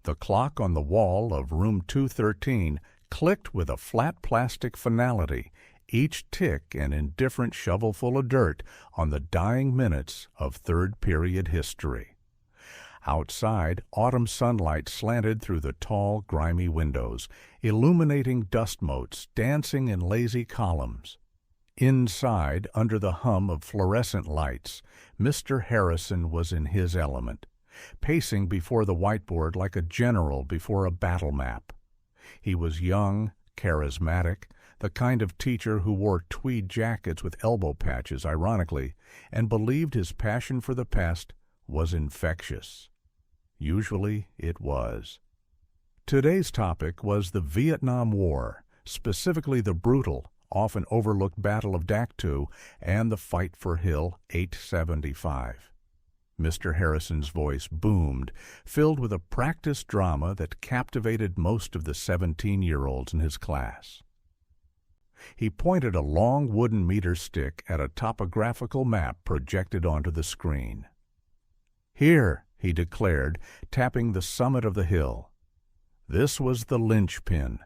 The clock on the wall of room 213 clicked with a flat plastic finality, each tick an indifferent shovelful of dirt on the dying minutes of third-period history. Outside, autumn sunlight slanted through the tall, grimy windows, illuminating dust motes dancing in lazy columns. Inside, under the hum of fluorescent lights, Mr. Harrison was in his element, pacing before the whiteboard like a general before a battle map. He was young, charismatic, the kind of teacher who wore tweed jackets with elbow patches, ironically, and believed his passion for the past was infectious. Usually it was. Today's topic was the Vietnam War, specifically the brutal, often overlooked Battle of Dak To and the fight for Hill 875. Mr. Harrison's voice boomed, filled with a practiced drama that captivated most of the 17-year-olds in his class. He pointed a long wooden meter stick at a topographical map projected onto the screen. "Here," he declared, tapping the summit of the hill. This was the linchpin.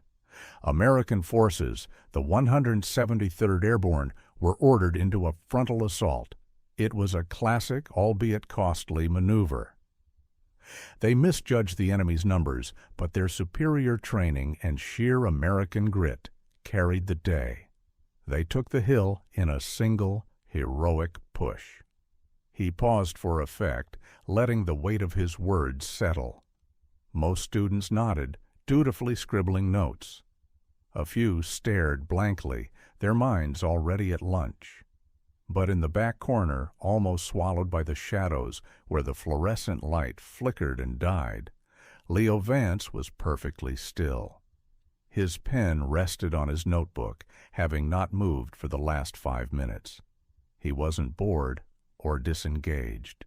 American forces, the 173rd Airborne, were ordered into a frontal assault. It was a classic, albeit costly, maneuver. They misjudged the enemy's numbers, but their superior training and sheer American grit carried the day. They took the hill in a single, heroic push. He paused for effect, letting the weight of his words settle. Most students nodded, dutifully scribbling notes. A few stared blankly, their minds already at lunch. But in the back corner, almost swallowed by the shadows where the fluorescent light flickered and died, Leo Vance was perfectly still. His pen rested on his notebook, having not moved for the last 5 minutes. He wasn't bored or disengaged.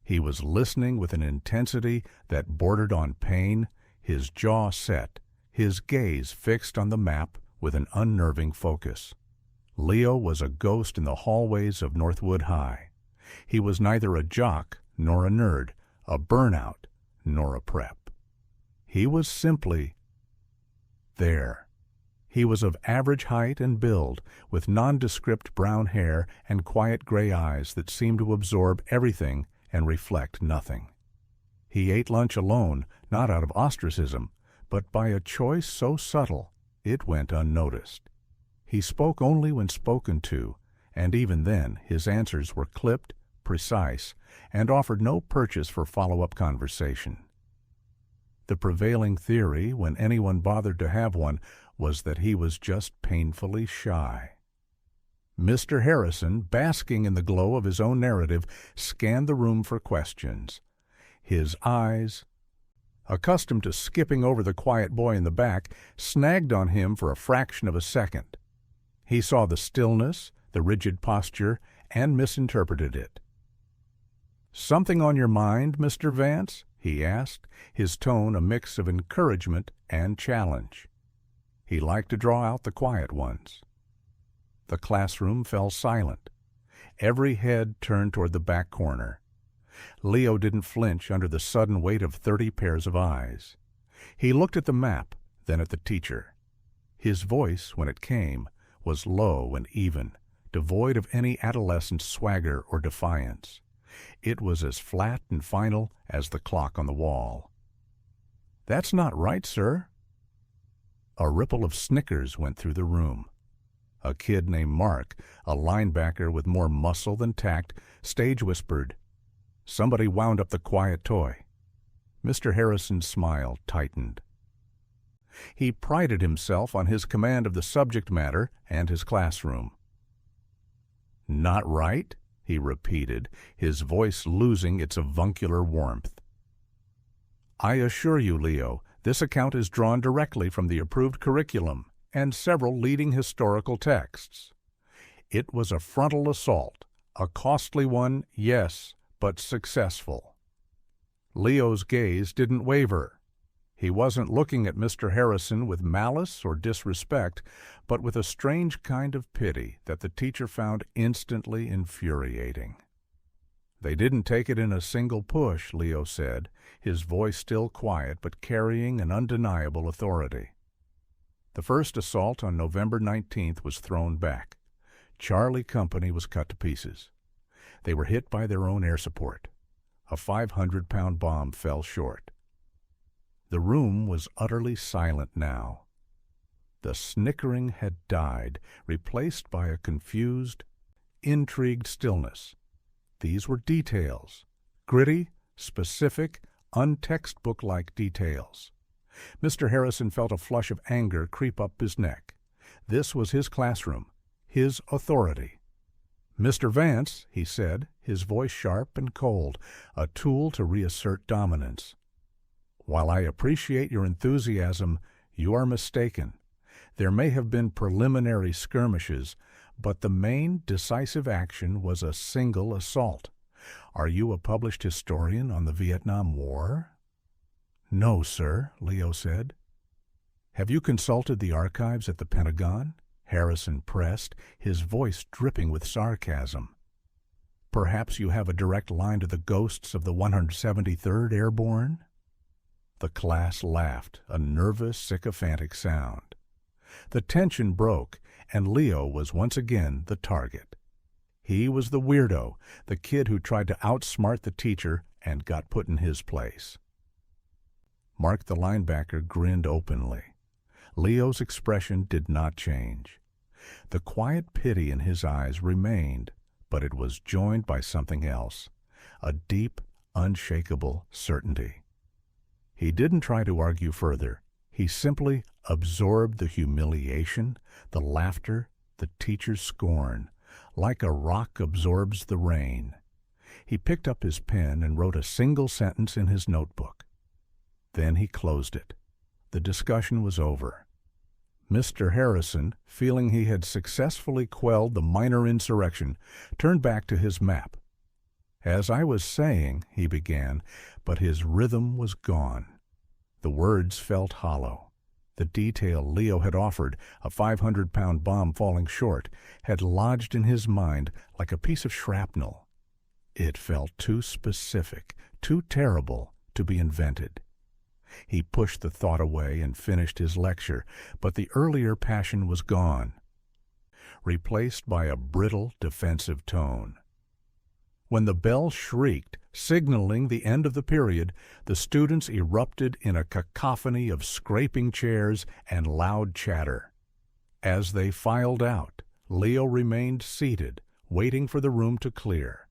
He was listening with an intensity that bordered on pain, his jaw set, his gaze fixed on the map with an unnerving focus. Leo was a ghost in the hallways of Northwood High. He was neither a jock nor a nerd, a burnout nor a prep. He was simply there. He was of average height and build, with nondescript brown hair and quiet gray eyes that seemed to absorb everything and reflect nothing. He ate lunch alone, not out of ostracism, but by a choice so subtle it went unnoticed. He spoke only when spoken to, and even then his answers were clipped, precise, and offered no purchase for follow-up conversation. The prevailing theory, when anyone bothered to have one, was that he was just painfully shy. Mr. Harrison, basking in the glow of his own narrative, scanned the room for questions. His eyes, accustomed to skipping over the quiet boy in the back, snagged on him for a fraction of a second. He saw the stillness, the rigid posture, and misinterpreted it. "Something on your mind, Mr. Vance?" he asked, his tone a mix of encouragement and challenge. He liked to draw out the quiet ones. The classroom fell silent. Every head turned toward the back corner. Leo didn't flinch under the sudden weight of 30 pairs of eyes. He looked at the map, then at the teacher. His voice, when it came, was low and even, devoid of any adolescent swagger or defiance. It was as flat and final as the clock on the wall. "That's not right, sir." A ripple of snickers went through the room. A kid named Mark, a linebacker with more muscle than tact, stage whispered, "Somebody wound up the quiet toy." Mr. Harrison's smile tightened. He prided himself on his command of the subject matter and his classroom. "Not right?" he repeated, his voice losing its avuncular warmth. "I assure you, Leo, this account is drawn directly from the approved curriculum and several leading historical texts. It was a frontal assault, a costly one, yes, but successful." Leo's gaze didn't waver. He wasn't looking at Mr. Harrison with malice or disrespect, but with a strange kind of pity that the teacher found instantly infuriating. "They didn't take it in a single push," Leo said, his voice still quiet but carrying an undeniable authority. The first assault on November 19th was thrown back. Charlie Company was cut to pieces. They were hit by their own air support. A 500-pound bomb fell short. The room was utterly silent now. The snickering had died, replaced by a confused, intrigued stillness. These were details, gritty, specific, untextbook-like details. Mr. Harrison felt a flush of anger creep up his neck. This was his classroom, his authority. "Mr. Vance," he said, his voice sharp and cold, a tool to reassert dominance. "While I appreciate your enthusiasm, you are mistaken. There may have been preliminary skirmishes, but the main decisive action was a single assault. Are you a published historian on the Vietnam War?" "No, sir," Leo said. "Have you consulted the archives at the Pentagon?" Harrison pressed, his voice dripping with sarcasm. "Perhaps you have a direct line to the ghosts of the 173rd Airborne?" The class laughed, a nervous, sycophantic sound. The tension broke, and Leo was once again the target. He was the weirdo, the kid who tried to outsmart the teacher and got put in his place. Mark the linebacker grinned openly. Leo's expression did not change. The quiet pity in his eyes remained, but it was joined by something else, a deep, unshakable certainty. He didn't try to argue further. He simply absorbed the humiliation, the laughter, the teacher's scorn, like a rock absorbs the rain. He picked up his pen and wrote a single sentence in his notebook. Then he closed it. The discussion was over. Mr. Harrison, feeling he had successfully quelled the minor insurrection, turned back to his map. "As I was saying," he began, but his rhythm was gone. The words felt hollow. The detail Leo had offered, a 500-pound bomb falling short, had lodged in his mind like a piece of shrapnel. It felt too specific, too terrible to be invented. He pushed the thought away and finished his lecture, but the earlier passion was gone, replaced by a brittle, defensive tone. When the bell shrieked, signaling the end of the period, the students erupted in a cacophony of scraping chairs and loud chatter. As they filed out, Leo remained seated, waiting for the room to clear.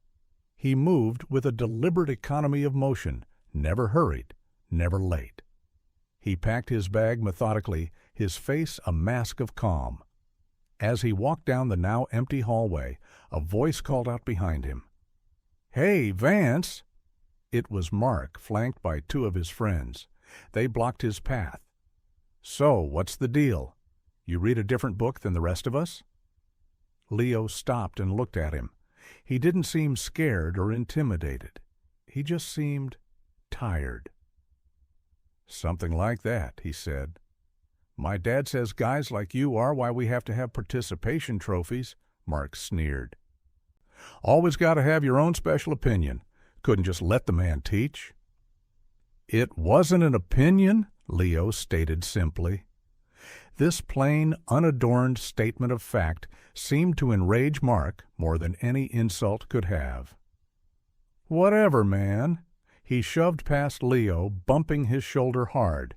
He moved with a deliberate economy of motion, never hurried, never late. He packed his bag methodically, his face a mask of calm. As he walked down the now empty hallway, a voice called out behind him, "Hey, Vance!" It was Mark, flanked by two of his friends. They blocked his path. "So, what's the deal? You read a different book than the rest of us?" Leo stopped and looked at him. He didn't seem scared or intimidated. He just seemed tired. "Something like that," he said. "My dad says guys like you are why we have to have participation trophies," Mark sneered. "Always got to have your own special opinion. Couldn't just let the man teach." "It wasn't an opinion," Leo stated simply. This plain, unadorned statement of fact seemed to enrage Mark more than any insult could have. "Whatever, man." He shoved past Leo, bumping his shoulder hard.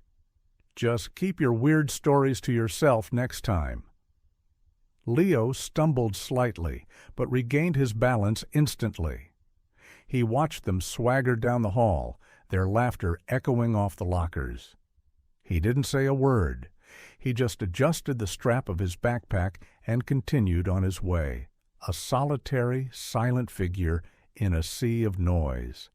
"Just keep your weird stories to yourself next time." Leo stumbled slightly, but regained his balance instantly. He watched them swagger down the hall, their laughter echoing off the lockers. He didn't say a word. He just adjusted the strap of his backpack and continued on his way, a solitary, silent figure in a sea of noise.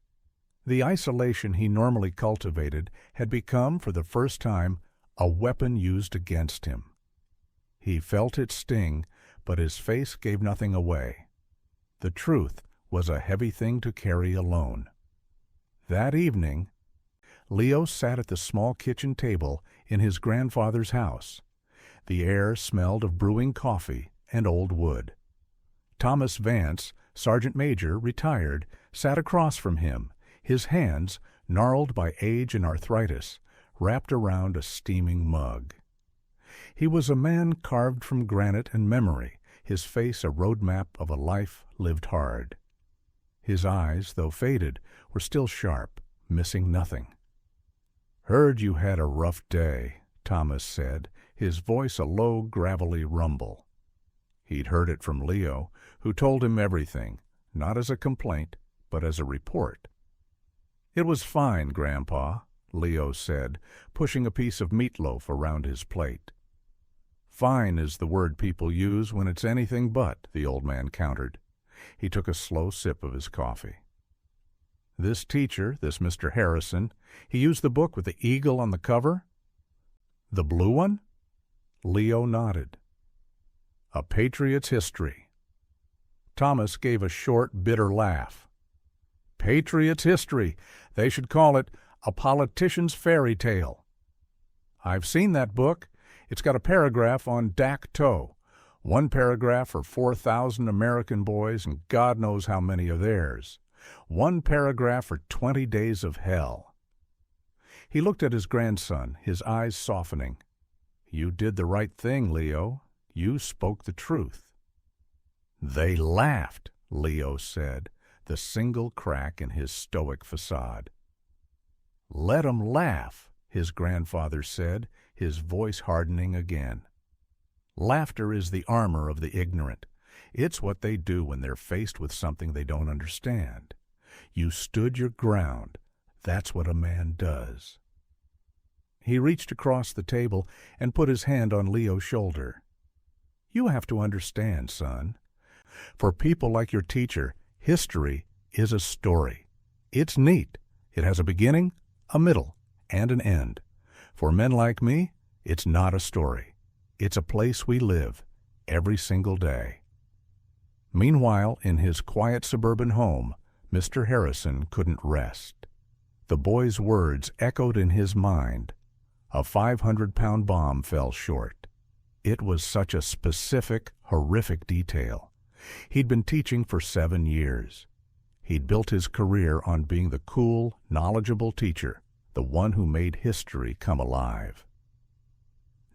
The isolation he normally cultivated had become, for the first time, a weapon used against him. He felt it sting, but his face gave nothing away. The truth was a heavy thing to carry alone. That evening, Leo sat at the small kitchen table in his grandfather's house. The air smelled of brewing coffee and old wood. Thomas Vance, Sergeant Major, retired, sat across from him, his hands, gnarled by age and arthritis, wrapped around a steaming mug. He was a man carved from granite and memory, his face a roadmap of a life lived hard. His eyes, though faded, were still sharp, missing nothing. "Heard you had a rough day," Thomas said, his voice a low, gravelly rumble. He'd heard it from Leo, who told him everything, not as a complaint, but as a report. "It was fine, Grandpa," Leo said, pushing a piece of meatloaf around his plate. "Fine is the word people use when it's anything but," the old man countered. He took a slow sip of his coffee. "This teacher, this Mr. Harrison, he used the book with the eagle on the cover?" "The blue one?" Leo nodded. "A Patriot's History." Thomas gave a short, bitter laugh. "Patriot's History! They should call it A Politician's Fairy Tale." "I've seen that book. It's got a paragraph on Dak To. One paragraph for 4,000 American boys and God knows how many of theirs. One paragraph for 20 days of hell." He looked at his grandson, his eyes softening. "You did the right thing, Leo. You spoke the truth." "They laughed," Leo said, the single crack in his stoic facade. "Let 'em laugh," his grandfather said, his voice hardening again. "Laughter is the armor of the ignorant. It's what they do when they're faced with something they don't understand. You stood your ground. That's what a man does." He reached across the table and put his hand on Leo's shoulder. "You have to understand, son. For people like your teacher, history is a story. It's neat. It has a beginning, a middle, and an end. For men like me, it's not a story. It's a place we live every single day." Meanwhile, in his quiet suburban home, Mr. Harrison couldn't rest. The boy's words echoed in his mind. A 500-pound bomb fell short. It was such a specific, horrific detail. He'd been teaching for 7 years. He'd built his career on being the cool, knowledgeable teacher, the one who made history come alive.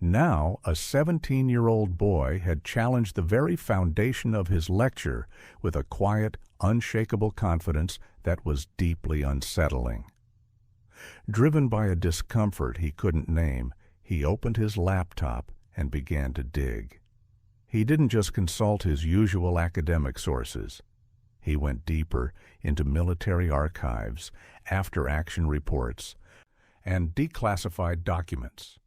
Now, a 17-year-old boy had challenged the very foundation of his lecture with a quiet, unshakable confidence that was deeply unsettling. Driven by a discomfort he couldn't name, he opened his laptop and began to dig. He didn't just consult his usual academic sources. He went deeper into military archives, after-action reports, and declassified documents.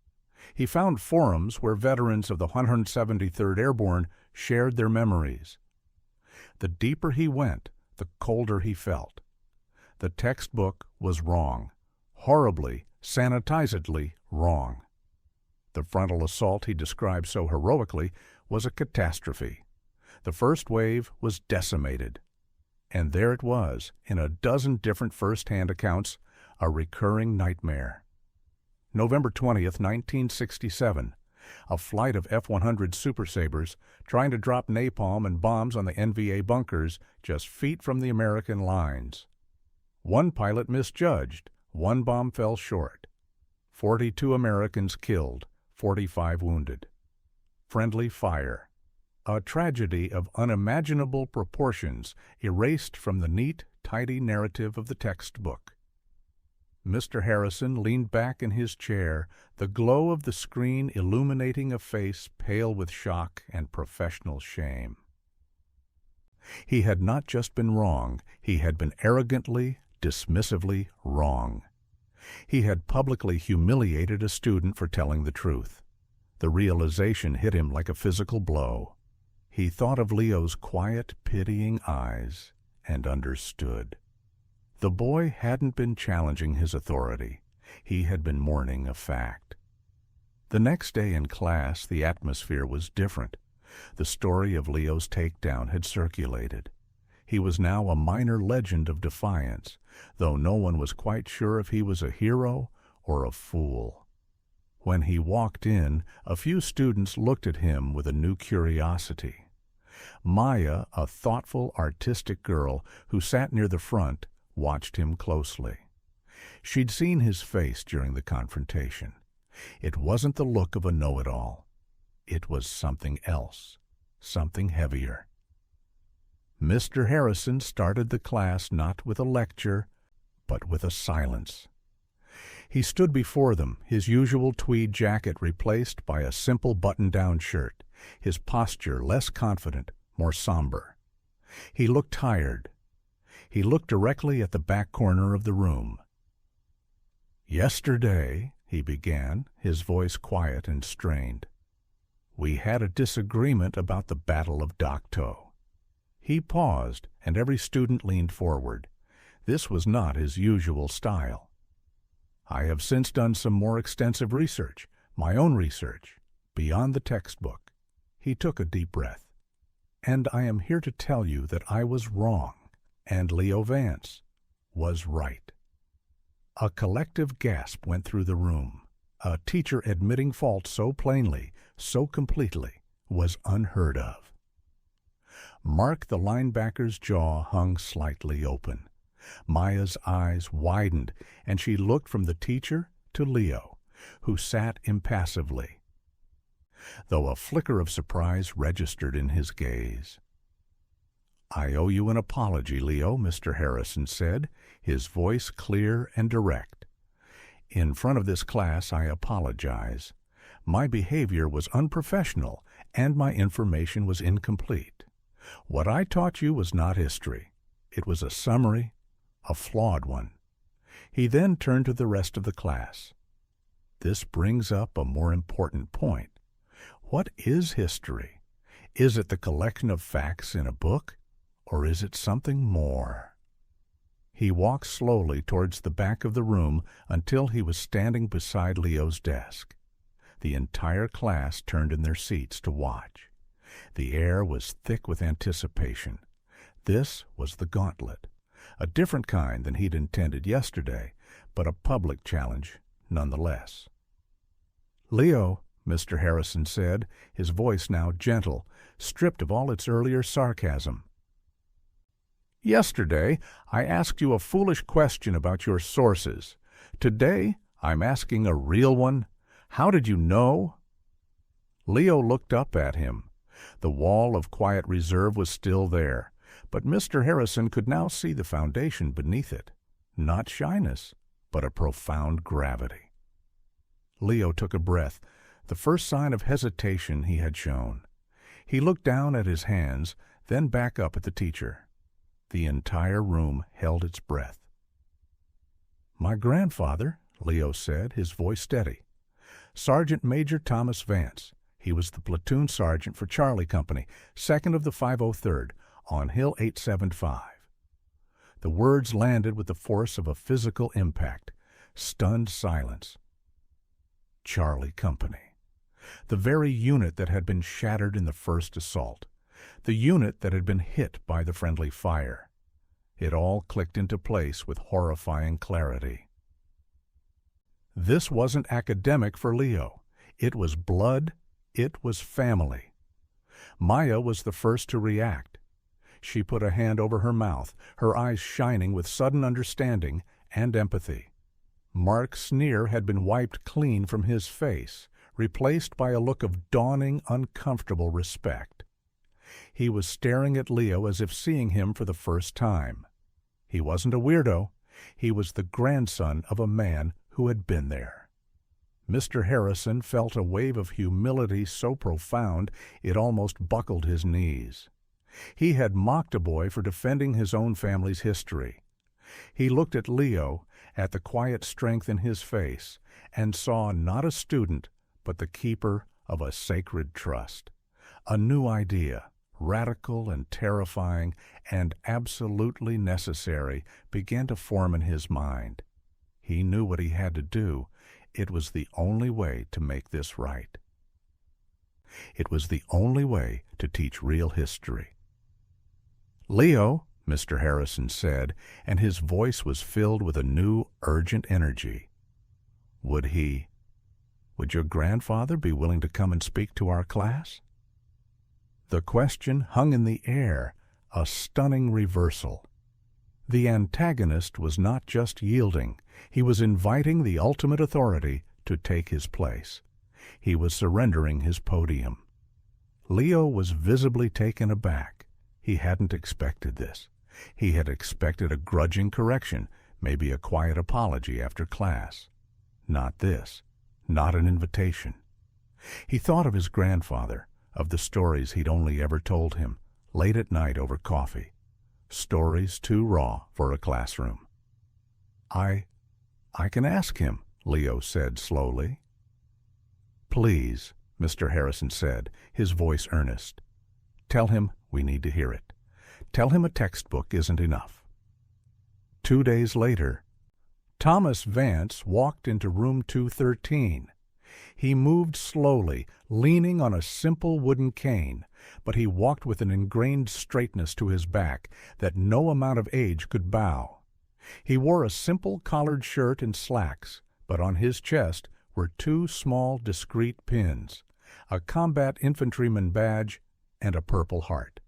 He found forums where veterans of the 173rd Airborne shared their memories. The deeper he went, the colder he felt. The textbook was wrong, horribly, sanitizedly wrong. The frontal assault he described so heroically was a catastrophe. The first wave was decimated. And there it was, in a dozen different first-hand accounts, a recurring nightmare. November 20th, 1967, a flight of F-100 Super Sabres trying to drop napalm and bombs on the NVA bunkers just feet from the American lines. One pilot misjudged. One bomb fell short. 42 Americans killed, 45 wounded. Friendly fire. A tragedy of unimaginable proportions erased from the neat, tidy narrative of the textbook. Mr. Harrison leaned back in his chair, the glow of the screen illuminating a face pale with shock and professional shame. He had not just been wrong, he had been arrogantly, dismissively wrong. He had publicly humiliated a student for telling the truth. The realization hit him like a physical blow. He thought of Leo's quiet, pitying eyes and understood. The boy hadn't been challenging his authority. He had been mourning a fact. The next day in class, the atmosphere was different. The story of Leo's takedown had circulated. He was now a minor legend of defiance, though no one was quite sure if he was a hero or a fool. When he walked in, a few students looked at him with a new curiosity. Maya, a thoughtful, artistic girl who sat near the front, watched him closely. She'd seen his face during the confrontation. It wasn't the look of a know-it-all. It was something else, something heavier. Mr. Harrison started the class not with a lecture, but with a silence. He stood before them, his usual tweed jacket replaced by a simple button-down shirt, his posture less confident, more somber. He looked tired. He looked directly at the back corner of the room. "Yesterday," he began, his voice quiet and strained, "we had a disagreement about the Battle of Dak To." He paused, and every student leaned forward. This was not his usual style. "I have since done some more extensive research, my own research, beyond the textbook." He took a deep breath. "And I am here to tell you that I was wrong, and Leo Vance was right." A collective gasp went through the room. A teacher admitting fault so plainly, so completely, was unheard of. Mark the linebacker's jaw hung slightly open. Maya's eyes widened, and she looked from the teacher to Leo, who sat impassively, though a flicker of surprise registered in his gaze. "I owe you an apology, Leo," Mr. Harrison said, his voice clear and direct. "In front of this class, I apologize. My behavior was unprofessional, and my information was incomplete. What I taught you was not history. It was a summary, a flawed one." He then turned to the rest of the class. "This brings up a more important point. What is history? Is it the collection of facts in a book, or is it something more?" He walked slowly towards the back of the room until he was standing beside Leo's desk. The entire class turned in their seats to watch. The air was thick with anticipation. This was the gauntlet, a different kind than he'd intended yesterday, but a public challenge nonetheless. "Leo," Mr. Harrison said, his voice now gentle, stripped of all its earlier sarcasm. "Yesterday, I asked you a foolish question about your sources. Today, I'm asking a real one. How did you know?" Leo looked up at him. The wall of quiet reserve was still there, but Mr. Harrison could now see the foundation beneath it. Not shyness, but a profound gravity. Leo took a breath, the first sign of hesitation he had shown. He looked down at his hands, then back up at the teacher. The entire room held its breath. "My grandfather," Leo said, his voice steady. "Sergeant Major Thomas Vance. He was the platoon sergeant for Charlie Company, 2nd of the 503rd, on Hill 875. The words landed with the force of a physical impact. Stunned silence. Charlie Company. The very unit that had been shattered in the first assault. The unit that had been hit by the friendly fire. It all clicked into place with horrifying clarity. This wasn't academic for Leo. It was blood. It was family. Maya was the first to react. She put a hand over her mouth, her eyes shining with sudden understanding and empathy. Mark's sneer had been wiped clean from his face, replaced by a look of dawning, uncomfortable respect. He was staring at Leo as if seeing him for the first time. He wasn't a weirdo. He was the grandson of a man who had been there. Mr. Harrison felt a wave of humility so profound it almost buckled his knees. He had mocked a boy for defending his own family's history. He looked at Leo, at the quiet strength in his face, and saw not a student, but the keeper of a sacred trust. A new idea, radical and terrifying and absolutely necessary, began to form in his mind. He knew what he had to do. It was the only way to make this right. It was the only way to teach real history. "Leo," Mr. Harrison said, and his voice was filled with a new, urgent energy. Would your grandfather be willing to come and speak to our class?" The question hung in the air, a stunning reversal. The antagonist was not just yielding, he was inviting the ultimate authority to take his place. He was surrendering his podium. Leo was visibly taken aback. He hadn't expected this. He had expected a grudging correction, maybe a quiet apology after class. Not this. Not an invitation. He thought of his grandfather, of the stories he'd only ever told him, late at night over coffee. Stories too raw for a classroom. I can ask him, Leo said slowly. Please, Mr. Harrison said, his voice earnest. Tell him we need to hear it. Tell him a textbook isn't enough. 2 days later, Thomas Vance walked into room 213. He moved slowly, leaning on a simple wooden cane, but he walked with an ingrained straightness to his back that no amount of age could bow. He wore a simple collared shirt and slacks, but on his chest were 2 small, discreet pins, a combat infantryman badge and a Purple Heart.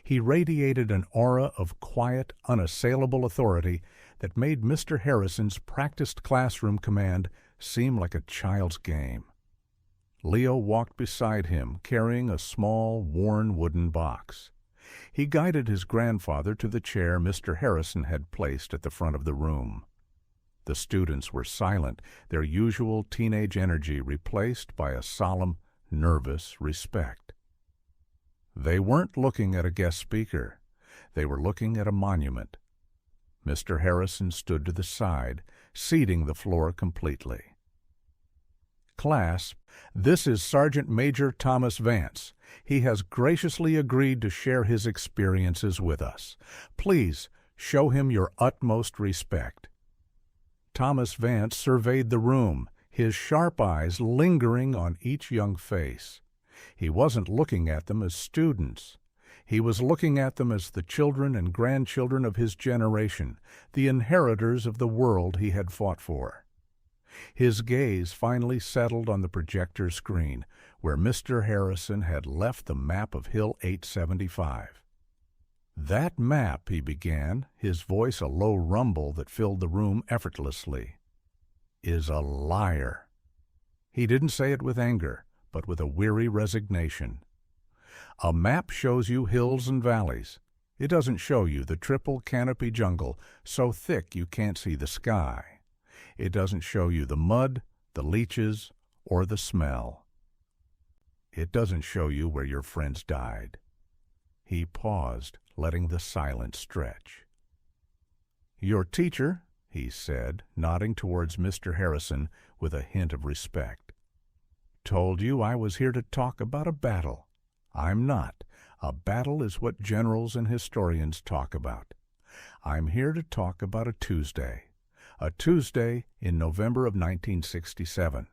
He radiated an aura of quiet, unassailable authority that made Mr. Harrison's practiced classroom command seem like a child's game. Leo walked beside him, carrying a small, worn wooden box. He guided his grandfather to the chair Mr. Harrison had placed at the front of the room. The students were silent, their usual teenage energy replaced by a solemn, nervous respect. They weren't looking at a guest speaker. They were looking at a monument. Mr. Harrison stood to the side, ceding the floor completely. Class, this is Sergeant Major Thomas Vance. He has graciously agreed to share his experiences with us. Please show him your utmost respect. Thomas Vance surveyed the room, his sharp eyes lingering on each young face. He wasn't looking at them as students. He was looking at them as the children and grandchildren of his generation, the inheritors of the world he had fought for. His gaze finally settled on the projector screen, where Mr. Harrison had left the map of Hill 875. That map, he began, his voice a low rumble that filled the room effortlessly, is a liar. He didn't say it with anger, but with a weary resignation. A map shows you hills and valleys. It doesn't show you the triple canopy jungle so thick you can't see the sky. It doesn't show you the mud, the leeches, or the smell. It doesn't show you where your friends died. He paused, letting the silence stretch. Your teacher, he said, nodding towards Mr. Harrison with a hint of respect, told you I was here to talk about a battle. I'm not. A battle is what generals and historians talk about. I'm here to talk about a Tuesday in November of 1967.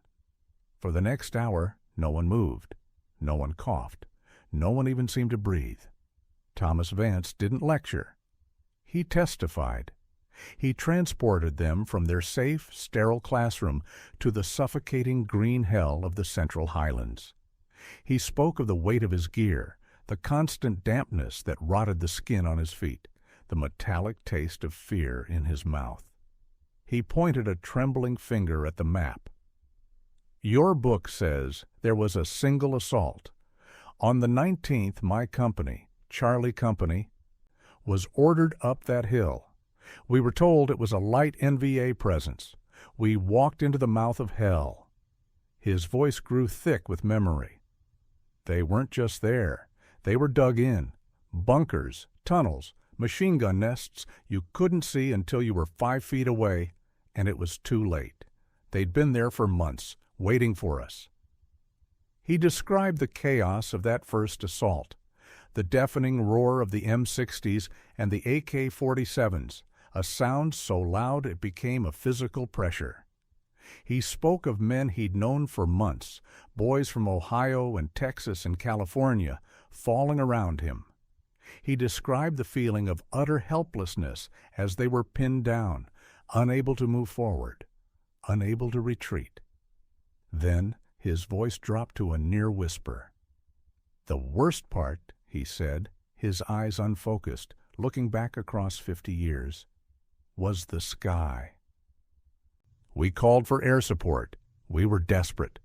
For the next hour, no one moved, no one coughed, no one even seemed to breathe. Thomas Vance didn't lecture. He testified. He transported them from their safe, sterile classroom to the suffocating green hell of the Central Highlands. He spoke of the weight of his gear, the constant dampness that rotted the skin on his feet, the metallic taste of fear in his mouth. He pointed a trembling finger at the map. Your book says there was a single assault. On the 19th, my company, Charlie Company, was ordered up that hill. We were told it was a light NVA presence. We walked into the mouth of hell. His voice grew thick with memory. They weren't just there. They were dug in. Bunkers, tunnels, machine gun nests you couldn't see until you were 5 feet away, and it was too late. They'd been there for months, waiting for us. He described the chaos of that first assault, the deafening roar of the M60s and the AK-47s, a sound so loud it became a physical pressure. He spoke of men he'd known for months, boys from Ohio and Texas and California, falling around him. He described the feeling of utter helplessness as they were pinned down, unable to move forward, unable to retreat. Then his voice dropped to a near whisper. The worst part, he said, his eyes unfocused, looking back across 50 years, was the sky. We called for air support. We were desperate.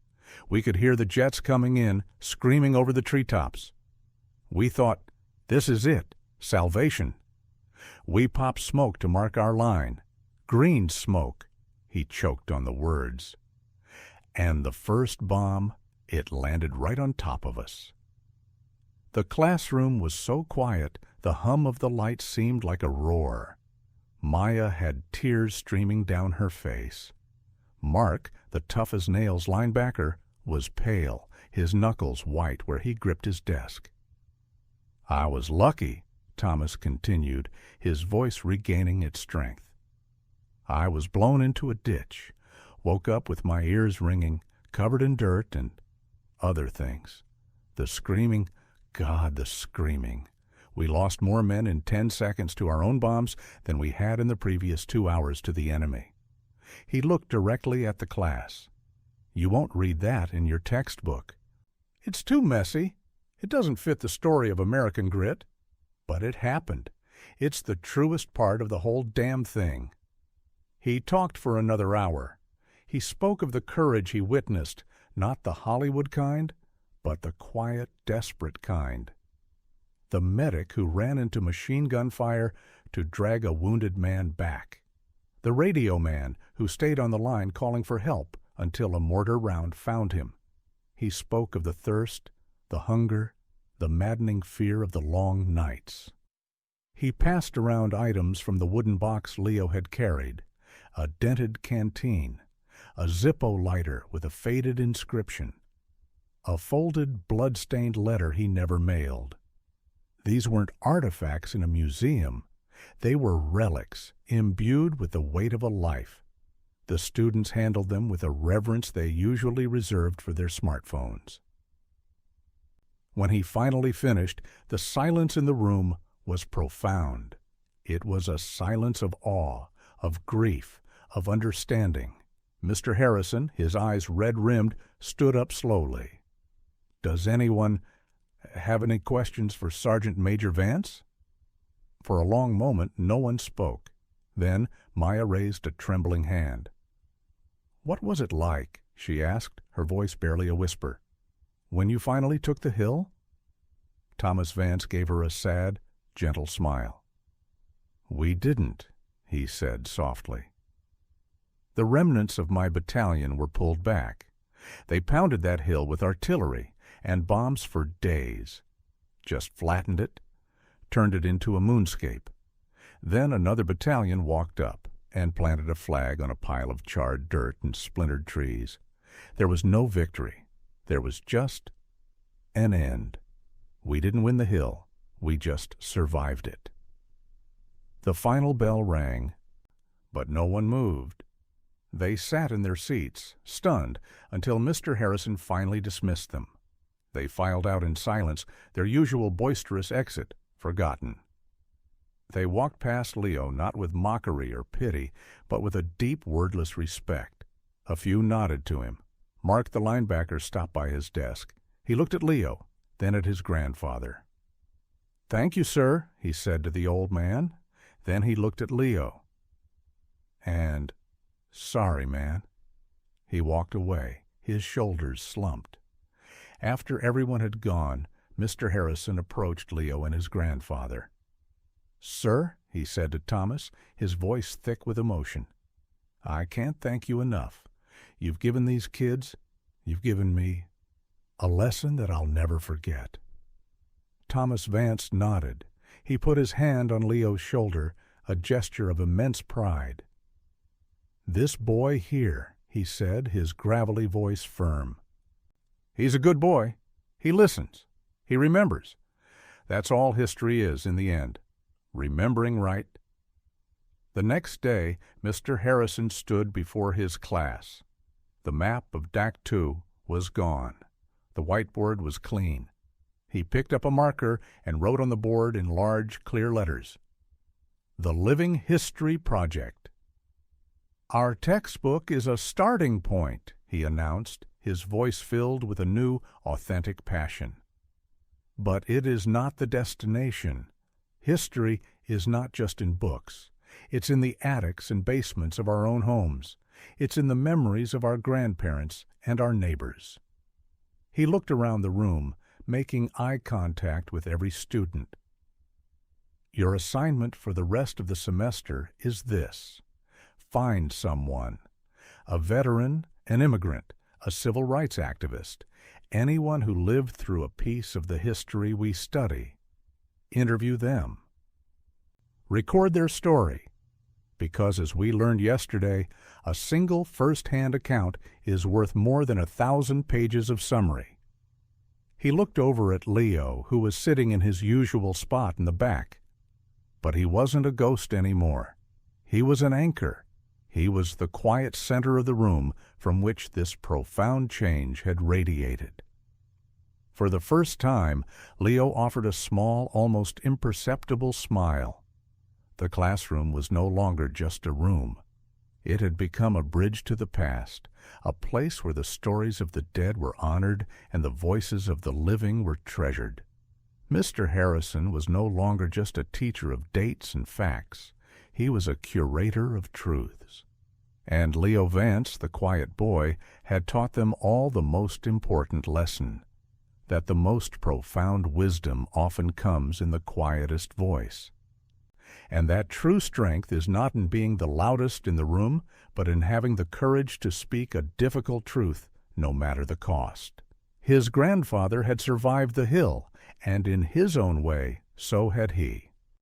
We could hear the jets coming in, screaming over the treetops. We thought, this is it, salvation. We popped smoke to mark our line. Green smoke. He choked on the words. And the first bomb, it landed right on top of us. The classroom was so quiet, the hum of the lights seemed like a roar. Maya had tears streaming down her face. Mark, the tough-as-nails linebacker, was pale, his knuckles white where he gripped his desk. I was lucky, Thomas continued, his voice regaining its strength. I was blown into a ditch, woke up with my ears ringing, covered in dirt and other things. The screaming, God, the screaming. We lost more men in 10 seconds to our own bombs than we had in the previous 2 hours to the enemy. He looked directly at the class. You won't read that in your textbook. It's too messy. It doesn't fit the story of American grit. But it happened. It's the truest part of the whole damn thing. He talked for another hour. He spoke of the courage he witnessed, not the Hollywood kind, but the quiet, desperate kind. The medic who ran into machine gun fire to drag a wounded man back. The radio man who stayed on the line calling for help until a mortar round found him. He spoke of the thirst, the hunger, the maddening fear of the long nights. He passed around items from the wooden box Leo had carried, a dented canteen, a Zippo lighter with a faded inscription, a folded, blood-stained letter he never mailed. These weren't artifacts in a museum. They were relics, imbued with the weight of a life. The students handled them with a reverence they usually reserved for their smartphones. When he finally finished, the silence in the room was profound. It was a silence of awe, of grief, of understanding. Mr. Harrison, his eyes red-rimmed, stood up slowly. Does anyone have any questions for Sergeant Major Vance? For a long moment, no one spoke. Then Maya raised a trembling hand. What was it like, she asked, her voice barely a whisper, when you finally took the hill? Thomas Vance gave her a sad, gentle smile. We didn't, he said softly. The remnants of my battalion were pulled back. They pounded that hill with artillery and bombs for days. Just flattened it, turned it into a moonscape. Then another battalion walked up and planted a flag on a pile of charred dirt and splintered trees. There was no victory. There was just an end. We didn't win the hill. We just survived it. The final bell rang, but no one moved. They sat in their seats, stunned, until Mr. Harrison finally dismissed them. They filed out in silence, their usual boisterous exit forgotten. They walked past Leo not with mockery or pity, but with a deep, wordless respect. A few nodded to him. Mark, the linebacker, stopped by his desk. He looked at Leo, then at his grandfather. "Thank you, sir," he said to the old man. Then he looked at Leo. And, "Sorry, man." He walked away, his shoulders slumped. After everyone had gone, Mr. Harrison approached Leo and his grandfather. "Sir," he said to Thomas, his voice thick with emotion, "I can't thank you enough. You've given these kids, you've given me, a lesson that I'll never forget." Thomas Vance nodded. He put his hand on Leo's shoulder, a gesture of immense pride. "This boy here," he said, his gravelly voice firm. "He's a good boy. He listens. He remembers. That's all history is in the end. Remembering right." The next day, Mr. Harrison stood before his class. The map of DAC 2 was gone. The whiteboard was clean. He picked up a marker and wrote on the board in large, clear letters, "The Living History Project." "Our textbook is a starting point," he announced, his voice filled with a new, authentic passion. But it is not the destination. History is not just in books. It's in the attics and basements of our own homes. It's in the memories of our grandparents and our neighbors. He looked around the room, making eye contact with every student. Your assignment for the rest of the semester is this: find someone, a veteran, an immigrant, a civil rights activist, anyone who lived through a piece of the history we study. Interview them. Record their story, because as we learned yesterday, a single first-hand account is worth more than 1,000 pages of summary. He looked over at Leo, who was sitting in his usual spot in the back. But he wasn't a ghost anymore. He was an anchor. He was the quiet center of the room from which this profound change had radiated. For the first time, Leo offered a small, almost imperceptible smile. The classroom was no longer just a room. It had become a bridge to the past, a place where the stories of the dead were honored and the voices of the living were treasured. Mr. Harrison was no longer just a teacher of dates and facts. He was a curator of truths. And Leo Vance, the quiet boy, had taught them all the most important lesson: that the most profound wisdom often comes in the quietest voice. And that true strength is not in being the loudest in the room, but in having the courage to speak a difficult truth, no matter the cost. His grandfather had survived the hill, and in his own way, so had he.